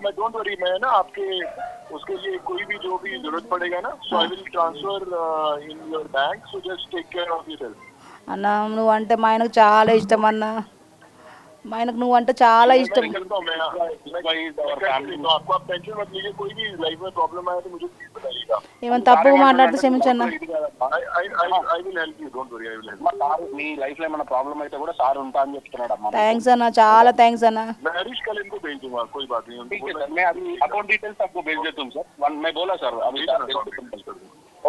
मैं don't worry, मैं ना आपके उसके लिए कोई भी जो भी जरूरत पड़ेगा ना, so I will transfer in your bank, so just take care of yourself. అన్న నువ్వంటే మా ఆయనకు చాలా ఇష్టం అన్న, మా ఆయనకు నువ్వంటే చాలా ఇష్టం. मैं करता हूँ, मैं करके देता हूँ आपको. आप टेंशन मत लीजिए, कोई भी लाइफ में प्रॉब्लम आया तो मुझे प्लीज बताइएगा. ఏమైనా తప్పుగా మాట్లాడితే క్షమించన్న. I will help you, don't worry, I will help you. Sir me life లో ఏమైనా ప్రాబ్లం అయితే కూడా సార్ ఉంటా అని చెప్తున్నాడు అమ్మా. థ్యాంక్స్ అన్న, చాలా థ్యాంక్స్ అన్న. मैं हरीश कल इनको भेज दूंगा, कोई बात नहीं. ठीक है सर, मैं अभी अकाउंट डिटेल्स आपको भेज देता हूँ सर. मैं बोला सर अभी.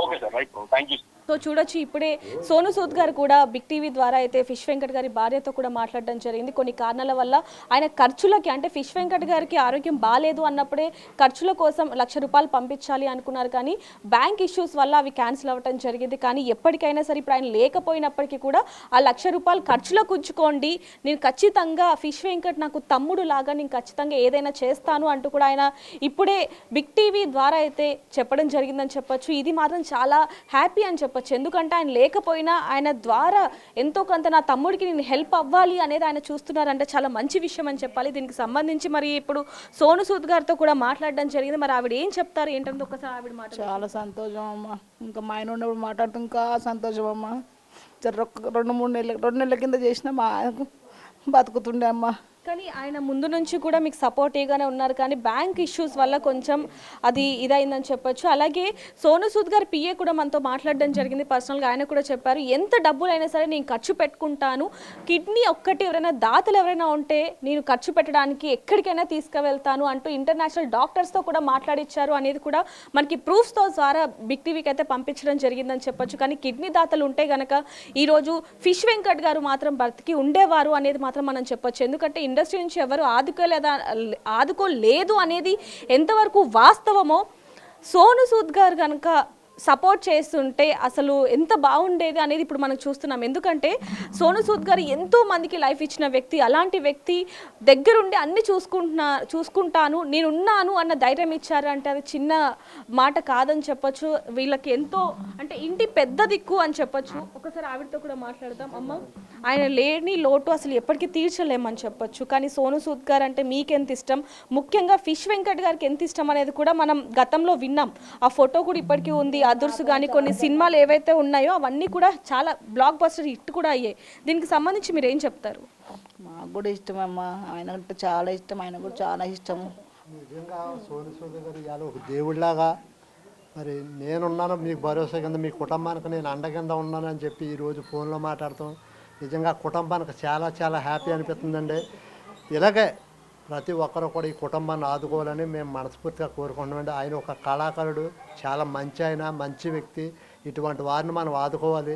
Okay sir, right, thank you. So చూడొచ్చు ఇప్పుడే సోను సూద్ గారు కూడా బిగ్ టీవీ ద్వారా అయితే ఫిష్ వెంకట్ గారి భార్యతో కూడా మాట్లాడడం జరిగింది. కొన్ని కారణాల వల్ల ఆయన ఖర్చులకి, అంటే ఫిష్ వెంకట్ గారికి ఆరోగ్యం బాగాలేదు అన్నప్పుడే ఖర్చుల కోసం ₹1,00,000 పంపించాలి అనుకున్నారు, కానీ బ్యాంక్ ఇష్యూస్ వల్ల అవి క్యాన్సిల్ అవ్వడం జరిగింది. కానీ ఎప్పటికైనా సరే ఇప్పుడు ఆయన లేకపోయినప్పటికీ కూడా ఆ ₹1,00,000 ఖర్చులకు ఉంచుకోండి, నేను ఖచ్చితంగా ఫిష్ వెంకట్ నాకు తమ్ముడు లాగా, నేను ఖచ్చితంగా ఏదైనా చేస్తాను అంటూ కూడా ఆయన ఇప్పుడే బిగ్ టీవీ ద్వారా అయితే చెప్పడం జరిగిందని చెప్పొచ్చు. ఇది మాత్రం చాలా హ్యాపీ అని చెప్పొచ్చు. ఎందుకంటే ఆయన లేకపోయినా ఆయన ద్వారా ఎంతో కొంత నా తమ్ముడికి నేను హెల్ప్ అవ్వాలి అనేది ఆయన చూస్తున్నారంటే చాలా మంచి విషయం అని చెప్పాలి. దీనికి సంబంధించి మరి ఇప్పుడు సోను సూద్ గారితో కూడా మాట్లాడడం జరిగింది. మరి ఆవిడ ఏం చెప్తారు ఏంటంటే ఒకసారి ఆవిడ మాట. చాలా సంతోషం అమ్మ, ఇంకా మా ఆయన ఉన్నప్పుడు మాట్లాడుతూ ఇంకా సంతోషం అమ్మ. 2 నెలల కింద చేసిన మా ఆయనకు బతుకుతుండే అమ్మ. కానీ ఆయన ముందు నుంచి కూడా మీకు సపోర్టివ్గానే ఉన్నారు, కానీ బ్యాంక్ ఇష్యూస్ వల్ల కొంచెం అది ఇదైందని చెప్పొచ్చు. అలాగే సోను సూద్ గారి పిఏ కూడా మనతో మాట్లాడడం జరిగింది పర్సనల్గా. ఆయన కూడా చెప్పారు, ఎంత డబ్బులైనా సరే నేను ఖర్చు పెట్టుకుంటాను, కిడ్నీ ఒక్కటి ఎవరైనా దాతలు ఎవరైనా ఉంటే నేను ఖర్చు పెట్టడానికి ఎక్కడికైనా తీసుకువెళ్తాను అంటూ ఇంటర్నేషనల్ డాక్టర్స్తో కూడా మాట్లాడిచ్చారు అనేది కూడా మనకి ప్రూఫ్స్తో ద్వారా బిగ్ టీవీకి అయితే పంపించడం జరిగిందని చెప్పొచ్చు. కానీ కిడ్నీ దాతలు ఉంటే గనక ఈరోజు ఫిష్ వెంకట్ గారు మాత్రం బ్రతికి ఉండేవారు అనేది మాత్రం మనం చెప్పొచ్చు. ఎందుకంటే ఇండస్ట్రీ నుంచి ఎవరు ఆదుకోలేదు అనేది ఎంతవరకు వాస్తవమో, సోను సూద్ గారు కనుక సపోర్ట్ చేస్తుంటే అసలు ఎంత బాగుండేది అనేది ఇప్పుడు మనం చూస్తున్నాం. ఎందుకంటే సోను సూద్ గారు ఎంతో మందికి లైఫ్ ఇచ్చిన వ్యక్తి, అలాంటి వ్యక్తి దగ్గరుండి అన్ని చూసుకుంటాను నేనున్నాను అన్న ధైర్యం ఇచ్చారు అంటే అది చిన్న మాట కాదని చెప్పొచ్చు. వీళ్ళకి ఎంతో అంటే ఇంటి పెద్ద దిక్కు అని చెప్పొచ్చు. ఒకసారి ఆవిడతో కూడా మాట్లాడదాం. అమ్మ, ఆయన లేని లోటు అసలు ఎప్పటికీ తీర్చలేమని చెప్పొచ్చు. కానీ సోను సూద్ గారు అంటే మీకెంత ఇష్టం, ముఖ్యంగా ఫిష్ వెంకట్ గారికి ఎంత ఇష్టం అనేది కూడా మనం గతంలో విన్నాం. ఆ ఫోటో కూడా ఇప్పటికీ ఉంది. అదుర్సు కానీ కొన్ని సినిమాలు ఏవైతే ఉన్నాయో అవన్నీ కూడా చాలా బ్లాక్ బస్టర్ హిట్ కూడా అయ్యాయి. దీనికి సంబంధించి మీరు ఏం చెప్తారు? మాకు కూడా ఇష్టం అమ్మ, ఆయన అంటే చాలా ఇష్టం, ఆయన కూడా చాలా ఇష్టము. నిజంగా సోను సూద్ గారు ఇవాళ ఒక దేవుడిలాగా, మరి నేనున్నాను మీకు భరోసా కింద, మీ కుటుంబానికి నేను అండ కింద ఉన్నాను అని చెప్పి ఈరోజు ఫోన్లో మాట్లాడతాం. నిజంగా కుటుంబానికి చాలా చాలా హ్యాపీ అనిపిస్తుందండి. ఇలాగే ప్రతి ఒక్కరు కూడా ఈ కుటుంబాన్ని ఆదుకోవాలని మేము మనస్ఫూర్తిగా కోరుకుంటున్నామండి. ఆయన ఒక కళాకారుడు, చాలా మంచి ఆయన, మంచి వ్యక్తి. ఇటువంటి వారిని మనం ఆదుకోవాలి,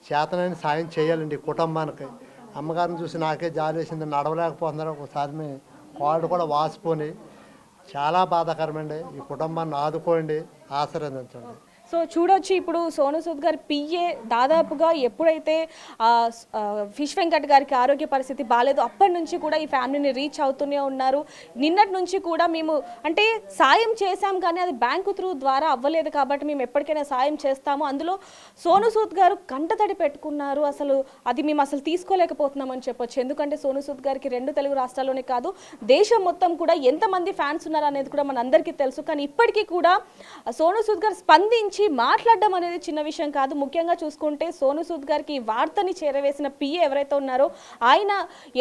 చేతనైన సాయం చేయాలండి కుటుంబానికి. అమ్మగారిని చూసి నాకే జాలి వేసింది, నడవలేకపోతున్నారు. ఒకసారి కాళ్ళు కూడా వాసిపోయి చాలా బాధాకరమండి. ఈ కుటుంబాన్ని ఆదుకోండి, ఆశీర్వదించండి. సో చూడొచ్చు ఇప్పుడు సోను సూద్ గారి పిఏ దాదాపుగా ఎప్పుడైతే ఫిష్ వెంకట్ గారికి ఆరోగ్య పరిస్థితి బాగాలేదు అప్పటి నుంచి కూడా ఈ ఫ్యామిలీని రీచ్ అవుతూనే ఉన్నారు. నిన్నటి నుంచి కూడా మేము అంటే సాయం చేశాం, కానీ అది బ్యాంకు త్రూ ద్వారా అవ్వలేదు కాబట్టి మేము ఎప్పటికైనా సాయం చేస్తాము. అందులో సోను సూద్ గారు కంటతడి పెట్టుకున్నారు. అసలు అది మేము అసలు తీసుకోలేకపోతున్నామని చెప్పొచ్చు. ఎందుకంటే సోను సూద్ గారికి 2 తెలుగు రాష్ట్రాల్లోనే కాదు దేశం మొత్తం కూడా ఎంతమంది ఫ్యాన్స్ ఉన్నారు అనేది కూడా మన అందరికీ తెలుసు. కానీ ఇప్పటికీ కూడా సోను సూద్ గారు స్పందించి మాట్లాడడం అనేది చిన్న విషయం కాదు. ముఖ్యంగా చూసుకుంటే సోను సూద్ గారికి ఈ వార్తని చేరవేసిన పిఏ ఎవరైతే ఉన్నారో ఆయన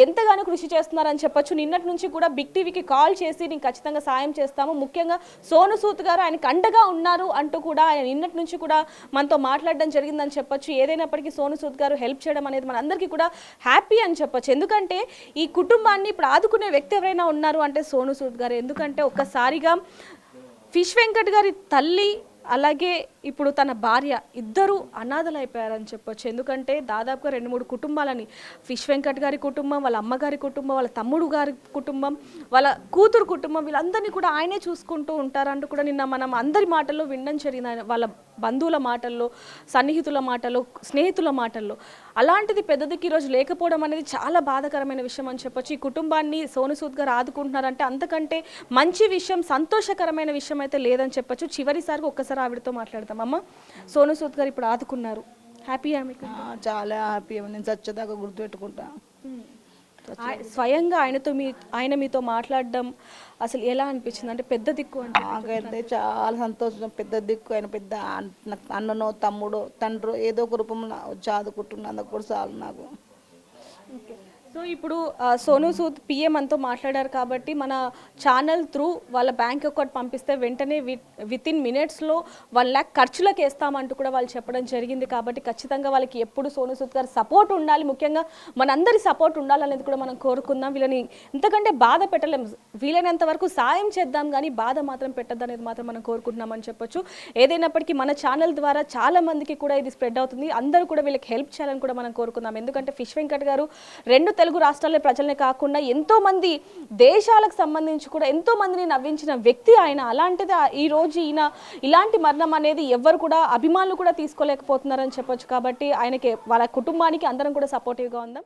ఎంతగానో కృషి చేస్తున్నారని చెప్పొచ్చు. నిన్నటి నుంచి కూడా బిగ్ టీవీకి కాల్ చేసి నేను ఖచ్చితంగా సాయం చేస్తాము, ముఖ్యంగా సోను సూద్ గారు ఆయనకు అండగా ఉన్నారు అంటూ కూడా ఆయన నిన్నటి నుంచి కూడా మనతో మాట్లాడడం జరిగిందని చెప్పొచ్చు. ఏదైనప్పటికీ సోను సూద్ గారు హెల్ప్ చేయడం అనేది మన అందరికీ కూడా హ్యాపీ అని చెప్పొచ్చు. ఎందుకంటే ఈ కుటుంబాన్ని ఇప్పుడు ఆదుకునే వ్యక్తి ఎవరైనా ఉన్నారు అంటే సోను సూద్ గారు. ఎందుకంటే ఒక్కసారిగా ఫిష్ వెంకట్ గారి తల్లి అలాగే ఇప్పుడు తన భార్య ఇద్దరు అనాథలు అయిపోయారని చెప్పొచ్చు. ఎందుకంటే దాదాపుగా 2-3 కుటుంబాలని, ఫిష్ వెంకట్ గారి కుటుంబం, వాళ్ళ అమ్మగారి కుటుంబం, వాళ్ళ తమ్ముడు గారి కుటుంబం, వాళ్ళ కూతురు కుటుంబం, వీళ్ళందరినీ కూడా ఆయనే చూసుకుంటూ ఉంటారంటూ కూడా నిన్న మనం అందరి మాటల్లో వినడం జరిగింది. వాళ్ళ బంధువుల మాటల్లో, సన్నిహితుల మాటల్లో, స్నేహితుల మాటల్లో. అలాంటిది పెద్దదికి ఈరోజు లేకపోవడం అనేది చాలా బాధాకరమైన విషయం అని చెప్పొచ్చు. ఈ కుటుంబాన్ని సోను సూద్ గారు ఆదుకుంటున్నారంటే అంతకంటే మంచి విషయం, సంతోషకరమైన విషయం అయితే లేదని చెప్పొచ్చు. చివరిసారిగా ఒక్కసారి ఆవిడతో మాట్లాడతాం. అమ్మ, సోను సూద్ గారు ఇప్పుడు ఆదుకున్నారు, హ్యాపీ? చాలా హ్యాపీ, నేను చచ్చేదాకా గుర్తుపెట్టుకుంటా. స్వయంగా ఆయన మీతో మాట్లాడడం అసలు ఎలా అనిపించింది? అంటే పెద్ద దిక్కు అంటే నాకైతే చాలా సంతోషం. పెద్ద దిక్కు ఆయన పెద్ద నాకు అన్ననో తమ్ముడో తండ్రో ఏదో ఒక రూపంలో వచ్చి ఆదుకుంటున్నందుకు కూడా చాలు నాకు. సో ఇప్పుడు సోనూ సూద్ పిఎం అంతా మాట్లాడారు కాబట్టి మన ఛానల్ త్రూ వాళ్ళ బ్యాంక్ అకౌంట్ పంపిస్తే వెంటనే విత్ ఇన్ మినిట్స్లో 1 lakh ఖర్చులకు వేస్తామంటూ కూడా వాళ్ళు చెప్పడం జరిగింది. కాబట్టి ఖచ్చితంగా వాళ్ళకి ఎప్పుడు సోనూ సూద్ గారు సపోర్ట్ ఉండాలి, ముఖ్యంగా మనందరి సపోర్ట్ ఉండాలనేది కూడా మనం కోరుకుందాం. వీళ్ళని ఇంతకంటే బాధ పెట్టలేం, వీలైనంత వరకు సాయం చేద్దాం కానీ బాధ మాత్రం పెట్టద్దు అనేది మాత్రం మనం కోరుకుంటున్నామని చెప్పొచ్చు. ఏదైనప్పటికీ మన ఛానల్ ద్వారా చాలా మందికి కూడా ఇది స్ప్రెడ్ అవుతుంది, అందరూ కూడా వీళ్ళకి హెల్ప్ చేయాలని కూడా మనం కోరుకుందాం. ఎందుకంటే ఫిష్ వెంకట్ గారు 2 తెలుగు రాష్ట్రాల ప్రజలనే కాకుండా ఎంతో మంది దేశాలకు సంబంధించి కూడా ఎంతో మందిని నవ్వించిన వ్యక్తి ఆయన. అలాంటిది ఈ రోజు ఈయన ఇలాంటి మరణం అనేది ఎవ్వరు కూడా అభిమానులు కూడా తీసుకోలేకపోతున్నారని చెప్పొచ్చు. కాబట్టి ఆయనకి వాళ్ళ కుటుంబానికి అందరం కూడా సపోర్టివ్గా ఉందాం.